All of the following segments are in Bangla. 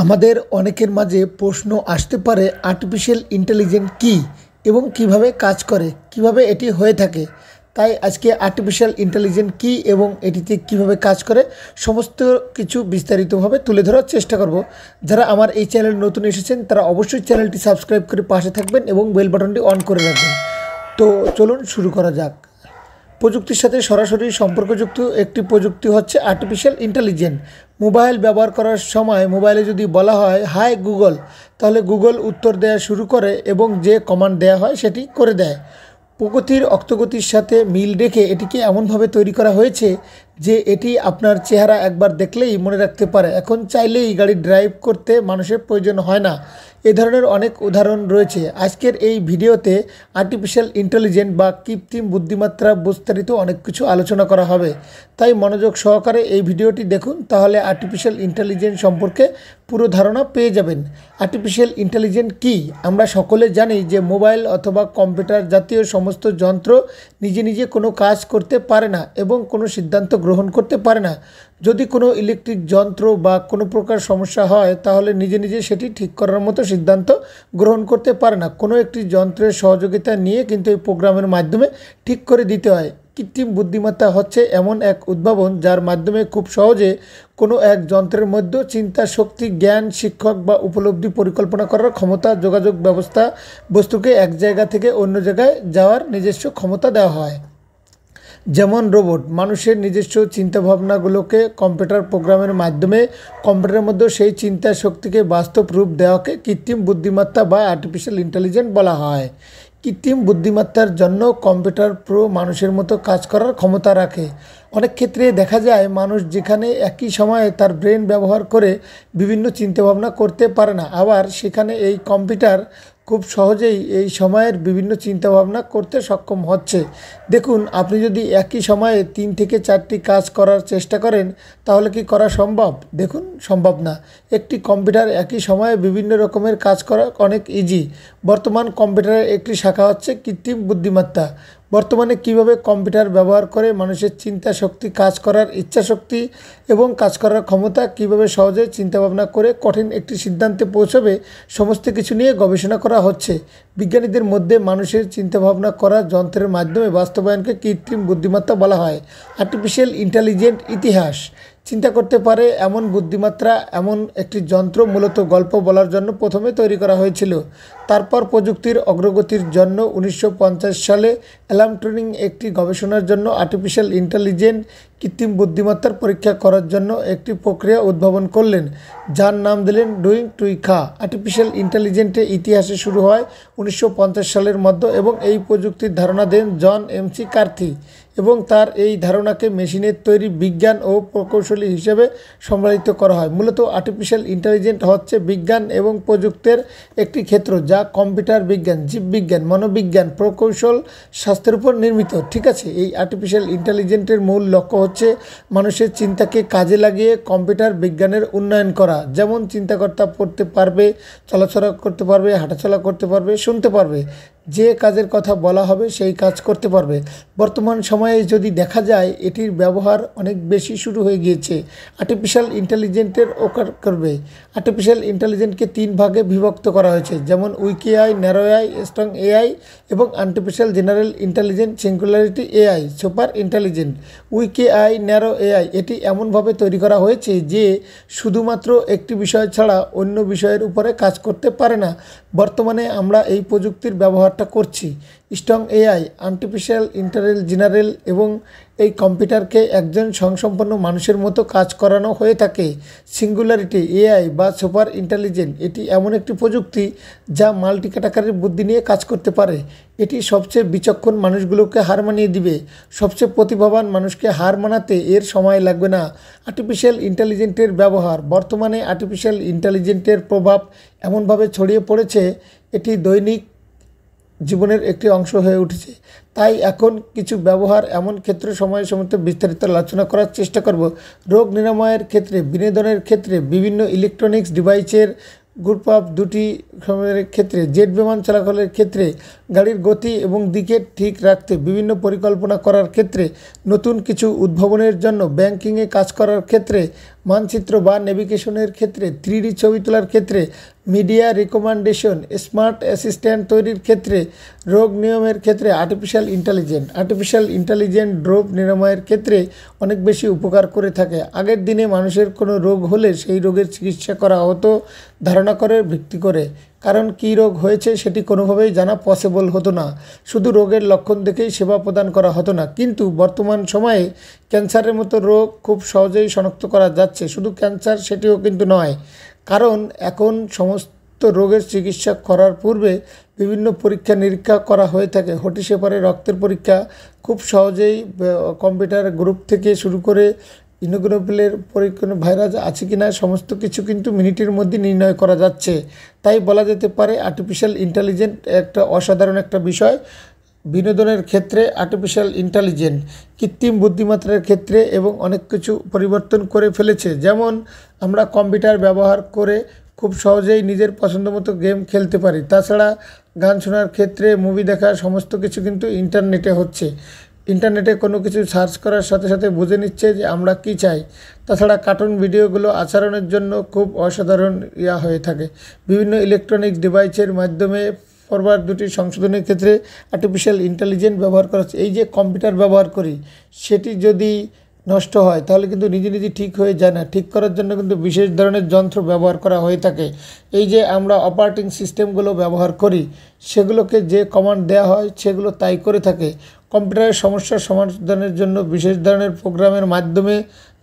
আমাদের অনেকের মাঝে প্রশ্ন আসতে পারে আর্টিফিশিয়াল ইন্টেলিজেন্স কী এবং কিভাবে কাজ করে, কিভাবে এটি হয়ে থাকে। তাই আজকে আর্টিফিশিয়াল ইন্টেলিজেন্স কী এবং এটিতে কিভাবে কাজ করে সমস্ত কিছু বিস্তারিতভাবে তুলে ধরার চেষ্টা করব। যারা আমার এই চ্যানেল নতুন এসেছেন তারা অবশ্যই চ্যানেলটি সাবস্ক্রাইব করে পাশে থাকবেন এবং বেল বাটনটি অন করে রাখবেন। তো চলুন শুরু করা যাক। প্রযুক্তির সাথে সরাসরি সম্পর্কযুক্ত একটি প্রযুক্তি হচ্ছে আর্টিফিশিয়াল ইন্টেলিজেন্স। মোবাইল ব্যবহার করার সময় মোবাইলে যদি বলা হয় হাই গুগল, তাহলে গুগল উত্তর দেওয়া শুরু করে এবং যে কমান্ড দেওয়া হয় সেটি করে দেয়। প্রগতির অগ্রগতির সাথে মিল রেখে এটিকে এমনভাবে তৈরি করা হয়েছে যে এটি আপনার চেহারা একবার দেখলেই মনে রাখতে পারে। এখন চাইলেই গাড়ি ড্রাইভ করতে মানুষের প্রয়োজন হয় না। এ ধরনের অনেক উদাহরণ রয়েছে। আজকের এই ভিডিওতে আর্টিফিশিয়াল ইন্টেলিজেন্স বা কৃত্রিম বুদ্ধিমত্তা বিস্তারিত অনেক কিছু আলোচনা করা হবে। তাই মনোযোগ সহকারে এই ভিডিওটি দেখুন, তাহলে আর্টিফিশিয়াল ইন্টেলিজেন্স সম্পর্কে পুরো ধারণা পেয়ে যাবেন। আর্টিফিশিয়াল ইন্টেলিজেন্স কী? আমরা সকলে জানি যে মোবাইল অথবা কম্পিউটার জাতীয় সমস্ত যন্ত্র নিজে নিজে কোনো কাজ করতে পারে না এবং কোনো সিদ্ধান্ত গ্রহণ করতে পারে না। যদি কোনো ইলেকট্রিক যন্ত্র বা কোনো প্রকার সমস্যা হয় তাহলে নিজে নিজে সেটি ঠিক করার মতো সিদ্ধান্ত গ্রহণ করতে পারে না। কোনো একটি যন্ত্রের সহযোগিতা নিয়ে কিন্তু এই প্রোগ্রামের মাধ্যমে ঠিক করে দিতে হয়। কৃত্রিম বুদ্ধিমত্তা হচ্ছে এমন এক উদ্ভাবন যার মাধ্যমে খুব সহজে কোনো এক যন্ত্রের মধ্যে চিন্তা শক্তি, জ্ঞান, শিক্ষক বা উপলব্ধি পরিকল্পনা করার ক্ষমতা, যোগাযোগ ব্যবস্থা, বস্তুকে এক জায়গা থেকে অন্য জায়গায় যাওয়ার নিজস্ব ক্ষমতা দেওয়া হয়। যেমন রোবট মানুষের নিজস্ব চিন্তাভাবনাগুলোকে কম্পিউটার প্রোগ্রামের মাধ্যমে কম্পিউটারের মধ্যে সেই চিন্তা শক্তিকে বাস্তব রূপ দেওয়াকে কৃত্রিম বুদ্ধিমত্তা বা আর্টিফিশিয়াল ইন্টেলিজেন্স বলা হয়। কৃত্রিম বুদ্ধিমত্তার জন্য কম্পিউটার পুরো মানুষের মতো কাজ করার ক্ষমতা রাখে। অনেক ক্ষেত্রে দেখা যায় মানুষ যেখানে একই সময়ে তার ব্রেন ব্যবহার করে বিভিন্ন চিন্তাভাবনা করতে পারে না, আবার সেখানে এই কম্পিউটার খুব সহজেই এই সময়ের বিভিন্ন চিন্তাভাবনা করতে সক্ষম হচ্ছে। দেখুন, আপনি যদি একই সময়ে 3 থেকে 4টি কাজ করার চেষ্টা করেন তাহলে কি করা সম্ভব? দেখুন, সম্ভব না। একটি কম্পিউটার একই সময়ে বিভিন্ন রকমের কাজ করা অনেক ইজি। বর্তমান কম্পিউটারের একটি শাখা হচ্ছে কৃত্রিম বুদ্ধিমত্তা। বর্তমানে কিভাবে কম্পিউটার ব্যবহার করে মানুষের চিন্তা শক্তি, কাজ করার ইচ্ছা শক্তি এবং কাজ করার ক্ষমতা, কিভাবে সহজে চিন্তাভাবনা করে কঠিন একটি সিদ্ধান্তে পৌঁছবে, সমস্ত কিছু নিয়ে গবেষণা করা হচ্ছে। বিজ্ঞানীদের মধ্যে মানুষের চিন্তাভাবনা করা যন্ত্রের মাধ্যমে বাস্তবায়নকে কৃত্রিম বুদ্ধিমত্তা বলা হয়। আর্টিফিশিয়াল ইন্টেলিজেন্স ইতিহাস চিন্তা করতে পারে এমন বুদ্ধিমত্তা, এমন একটি যন্ত্র মূলত গল্প বলার জন্য প্রথমে তৈরি করা হয়েছিল। তারপর প্রযুক্তির অগ্রগতির জন্য 1950 সালে অ্যালান টুরিং একটি গবেষণার জন্য আর্টিফিশিয়াল ইন্টেলিজেন্স কৃত্রিম বুদ্ধিমত্তার পরীক্ষা করার জন্য একটি প্রক্রিয়া উদ্ভাবন করলেন, যার নাম দিলেন ডুইং টুইখা। আর্টিফিশিয়াল ইন্টেলিজেন্সের ইতিহাসে শুরু হয় 1950 সালের মধ্যে এবং এই প্রযুক্তির ধারণা দেন জন এমসি কার্থি এবং তার এই ধারণাকে মেশিনের তৈরি বিজ্ঞান ও প্রকৌশলী হিসেবে সম্মানিত করা হয়। মূলত আর্টিফিশিয়াল ইন্টেলিজেন্স হচ্ছে বিজ্ঞান এবং প্রযুক্তির একটি ক্ষেত্র যা কম্পিউটার বিজ্ঞান, জীববিজ্ঞান, মনোবিজ্ঞান, প্রকৌশল, স্বাস্থ্যের উপর নির্মিত। ঠিক আছে, এই আর্টিফিশিয়াল ইন্টেলিজেন্সের মূল লক্ষ্য হচ্ছে মানুষের চিন্তাকে কাজে লাগিয়ে কম্পিউটার বিজ্ঞানের উন্নয়ন করা। যেমন চিন্তাকর্তা পড়তে পারবে, চলাচলা করতে পারবে, হাঁটাচলা করতে পারবে, শুনতে পারবে, যে কাজের কথা বলা হবে সেই কাজ করতে পারবে। বর্তমান সময়ে যদি দেখা যায় এটির ব্যবহার অনেক বেশি শুরু হয়ে গিয়েছে। আর্টিফিশিয়াল ইন্টেলিজেন্সের ওকার করবে। আর্টিফিশিয়াল ইন্টেলিজেন্সকে 3 ভাগে বিভক্ত করা হয়েছে, যেমন weak AI, narrow AI, strong AI এবং artificial general intelligence singularity AI, super intelligence. Weak AI, narrow AI এটি এমনভাবে তৈরি করা হয়েছে যে শুধুমাত্র একটি বিষয় ছাড়া অন্য বিষয়ের উপরে কাজ করতে পারে না। বর্তমানে আমরা এই প্রযুক্তির ব্যবহারটা করছি। Strong AI artificial intelligence general এবং এই কম্পিউটারকে একজন স্বয়ংসম্পন্ন মানুষের মতো কাজ করানো হয়ে থাকে। সিঙ্গুলারিটি এআই বা সুপার ইন্টেলিজেন্স এটি এমন একটি প্রযুক্তি যা মাল্টি ক্যাটাগরির বুদ্ধি নিয়ে কাজ করতে পারে। এটি সবচেয়ে বিচক্ষণ মানুষগুলোকে হার মানিয়ে দিবে। সবচেয়ে প্রতিভাবান মানুষকে হার মানাতে এর সময় লাগবে না। আর্টিফিশিয়াল ইন্টেলিজেন্সের ব্যবহার বর্তমানে আর্টিফিশিয়াল ইন্টেলিজেন্সের প্রভাব এমনভাবে ছড়িয়ে পড়েছে এটি দৈনিক জীবনের একটি অংশ হয়ে উঠেছে। তাই এখন কিছু ব্যবহার এমন ক্ষেত্রে সময়ের সময় বিস্তারিত আলোচনা করার চেষ্টা করব। রোগ নিরাময়ের ক্ষেত্রে, বিনোদনের ক্ষেত্রে, বিভিন্ন ইলেকট্রনিক্স ডিভাইসের গ্রুপ অফ দুটি সময়ের ক্ষেত্রে, জেট বিমান চলাচলের ক্ষেত্রে, গাড়ির গতি এবং দিকে ঠিক রাখতে, বিভিন্ন পরিকল্পনা করার ক্ষেত্রে, নতুন কিছু উদ্ভাবনের জন্য, ব্যাংকিংয়ে কাজ করার ক্ষেত্রে, মানচিত্র বা নেভিগেশনের ক্ষেত্রে, 3D ছবি তোলার ক্ষেত্রে, মিডিয়া রিকমেন্ডেশন, স্মার্ট অ্যাসিস্ট্যান্ট তৈরির ক্ষেত্রে, রোগ নিয়মের ক্ষেত্রে আর্টিফিশিয়াল ইন্টেলিজেন্ট রোগ নিরাময়ের ক্ষেত্রে অনেক বেশি উপকার করে থাকে। আগের দিনে মানুষের কোনো রোগ হলে সেই রোগের চিকিৎসা করা হতো ধারণা করে ভিত্তি করে, কারণ কী রোগ হয়েছে সেটি কোনোভাবেই জানা পসিবল হতো না। শুধু রোগের লক্ষণ দেখেই সেবা প্রদান করা হতো না। কিন্তু বর্তমান সময়ে ক্যান্সারের মতো রোগ খুব সহজেই শনাক্ত করা যাচ্ছে। শুধু ক্যান্সার সেটিও কিন্তু নয়, কারণ এখন সমস্ত রোগের চিকিৎসা করার পূর্বে বিভিন্ন পরীক্ষা নিরীক্ষা করা হয়ে থাকে। হটি সেপারে রক্তের পরীক্ষা খুব সহজেই কম্পিউটার গ্রুপ থেকে শুরু করে ইনোগ্লোবিলের পরীক্ষা, ভাইরাস আছে কি না সমস্ত কিছু কিন্তু মিনিটের মধ্যে নির্ণয় করা যাচ্ছে। তাই বলা যেতে পারে আর্টিফিশিয়াল ইন্টেলিজেন্ট একটা অসাধারণ একটা বিষয়। বিনোদনের ক্ষেত্রে আর্টিফিশিয়াল ইন্টেলিজেন্ট কৃত্রিম বুদ্ধিমত্তার ক্ষেত্রে এবং অনেক কিছু পরিবর্তন করে ফেলেছে। যেমন আমরা কম্পিউটার ব্যবহার করে খুব সহজেই নিজের পছন্দ মতো গেম খেলতে পারি। তাছাড়া গান শোনার ক্ষেত্রে, মুভি দেখার সমস্ত কিছু কিন্তু ইন্টারনেটে হচ্ছে। ইন্টারনেটে কোনো কিছু সার্চ করার সাথে সাথে বুঝে নিচ্ছে যে আমরা কী চাই। তাছাড়া কার্টুন ভিডিওগুলো আচরণের জন্য খুব অসাধারণ হয়ে থাকে। বিভিন্ন ইলেকট্রনিক ডিভাইসের মাধ্যমে ফরওয়ার্ড দুটি সংশোধনের ক্ষেত্রে আর্টিফিশিয়াল ইন্টেলিজেন্ট ব্যবহার করা হচ্ছে। এই যে কম্পিউটার ব্যবহার করি, সেটি যদি নষ্ট হয় তাহলে কিন্তু নিজে নিজে ঠিক হয়ে যায় না। ঠিক করার জন্য কিন্তু বিশেষ ধরনের যন্ত্র ব্যবহার করা হয়ে থাকে। এই যে আমরা অপারেটিং সিস্টেমগুলো ব্যবহার করি, সেগুলোকে যে কমান্ড দেওয়া হয় সেগুলো তাই করে থাকে। কম্পিউটারের সমস্যার সমাধানের জন্য বিশেষ ধরনের প্রোগ্রামের মাধ্যমে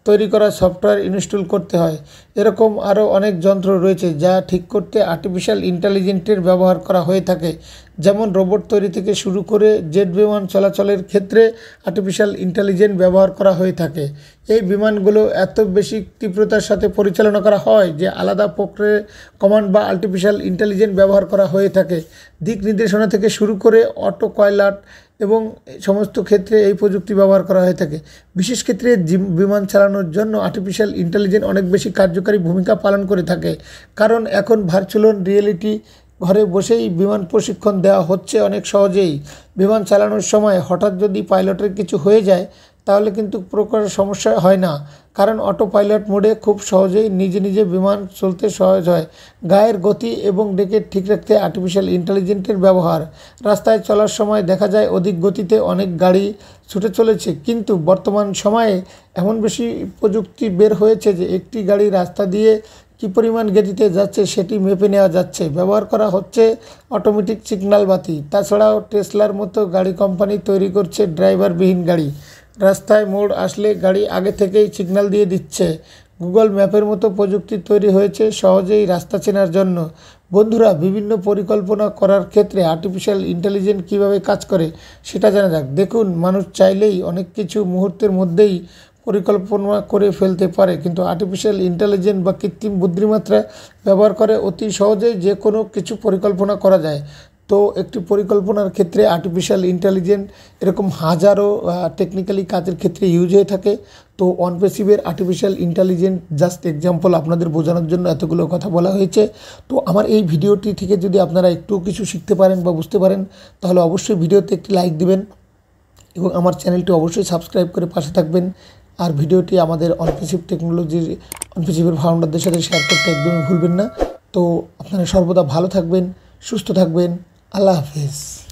তৈরি করা সফটওয়্যার ইনস্টল করতে হয়। এরকম আরও অনেক যন্ত্র রয়েছে যা ঠিক করতে আর্টিফিশিয়াল ইন্টেলিজেন্টের ব্যবহার করা হয়ে থাকে। যেমন রোবট তৈরি থেকে শুরু করে জেট বিমান চলাচলের ক্ষেত্রে আর্টিফিশিয়াল ইন্টেলিজেন্ট ব্যবহার করা হয়ে থাকে। এই বিমানগুলো এত বেশি তীব্রতার সাথে পরিচালনা করা হয় যে আলাদা প্রক্রিয়া কমান্ড বা আর্টিফিশিয়াল ইন্টেলিজেন্ট ব্যবহার করা হয়ে থাকে। দিক নির্দেশনা থেকে শুরু করে অটো পাইলট এবং সমস্ত ক্ষেত্রে এই প্রযুক্তি ব্যবহার করা হয়ে থাকে। বিশেষ ক্ষেত্রে বিমান চালানোর জন্য আর্টিফিশিয়াল ইন্টেলিজেন্ট অনেক বেশি কার্যকারী ভূমিকা পালন করে থাকে, কারণ এখন ভার্চুয়াল রিয়েলিটি ঘরে বসেই বিমান প্রশিক্ষণ দেওয়া হচ্ছে অনেক সহজেই। বিমান চালানোর সময় হঠাৎ যদি পাইলটের কিছু হয়ে যায় তাহলে কিন্তু প্রকার সমস্যা হয় না, কারণ অটো পাইলট মোডে খুব সহজেই নিজে নিজে বিমান চলতে সহজ হয়। গায়ের গতি এবং ডেকে ঠিক রাখতে আর্টিফিশিয়াল ইন্টেলিজেন্টের ব্যবহার। রাস্তায় চলার সময় দেখা যায় অধিক গতিতে অনেক গাড়ি ছুটে চলেছে, কিন্তু বর্তমান সময়ে এমন বেশি প্রযুক্তি বের হয়েছে যে একটি গাড়ি রাস্তা দিয়ে কী পরিমাণ গতিতে যাচ্ছে সেটি মেপে নেওয়া যাচ্ছে। ব্যবহার করা হচ্ছে অটোমেটিক সিগন্যাল বাতি। তাছাড়াও টেসলার মতো গাড়ি কোম্পানি তৈরি করছে ড্রাইভারবিহীন গাড়ি। রাস্তায় মোড় আসলে গাড়ি আগে থেকেই সিগন্যাল দিয়ে দিচ্ছে। গুগল ম্যাপের মতো প্রযুক্তি তৈরি হয়েছে সহজেই রাস্তা চেনার জন্য। বন্ধুরা, বিভিন্ন পরিকল্পনা করার ক্ষেত্রে আর্টিফিশিয়াল ইন্টেলিজেন্ট কীভাবে কাজ করে সেটা জানা যাক। দেখুন, মানুষ চাইলেই অনেক কিছু মুহূর্তের মধ্যেই পরিকল্পনা করে ফেলতে পারে, কিন্তু আর্টিফিশিয়াল ইন্টেলিজেন্ট বা কৃত্রিম বুদ্ধিমত্তা ব্যবহার করে অতি সহজেই যে কোনো কিছু পরিকল্পনা করা যায়। তো একটি পরিকল্পনার ক্ষেত্রে আর্টিফিশিয়াল ইন্টেলিজেন্ট এরকম হাজারো টেকনিক্যালি কাজের ক্ষেত্রে ইউজ হয়ে থাকে। তো অনপেসিভের আর্টিফিশিয়াল ইন্টেলিজেন্ট জাস্ট এক্সাম্পল আপনাদের বোঝানোর জন্য এতগুলো কথা বলা হয়েছে। তো আমার এই ভিডিওটি থেকে যদি আপনারা একটু কিছু শিখতে পারেন বা বুঝতে পারেন তাহলে অবশ্যই ভিডিওতে একটি লাইক দিবেন এবং আমার চ্যানেলটি অবশ্যই সাবস্ক্রাইব করে পাশে থাকবেন। আর ভিডিওটি আমাদের অনপেসিভের ফাউন্ডারদের সাথে শেয়ার করতে একদমই ভুলবেন না। তো আপনারা সর্বদা ভালো থাকবেন, সুস্থ থাকবেন। আল্লাহ হাফেজ।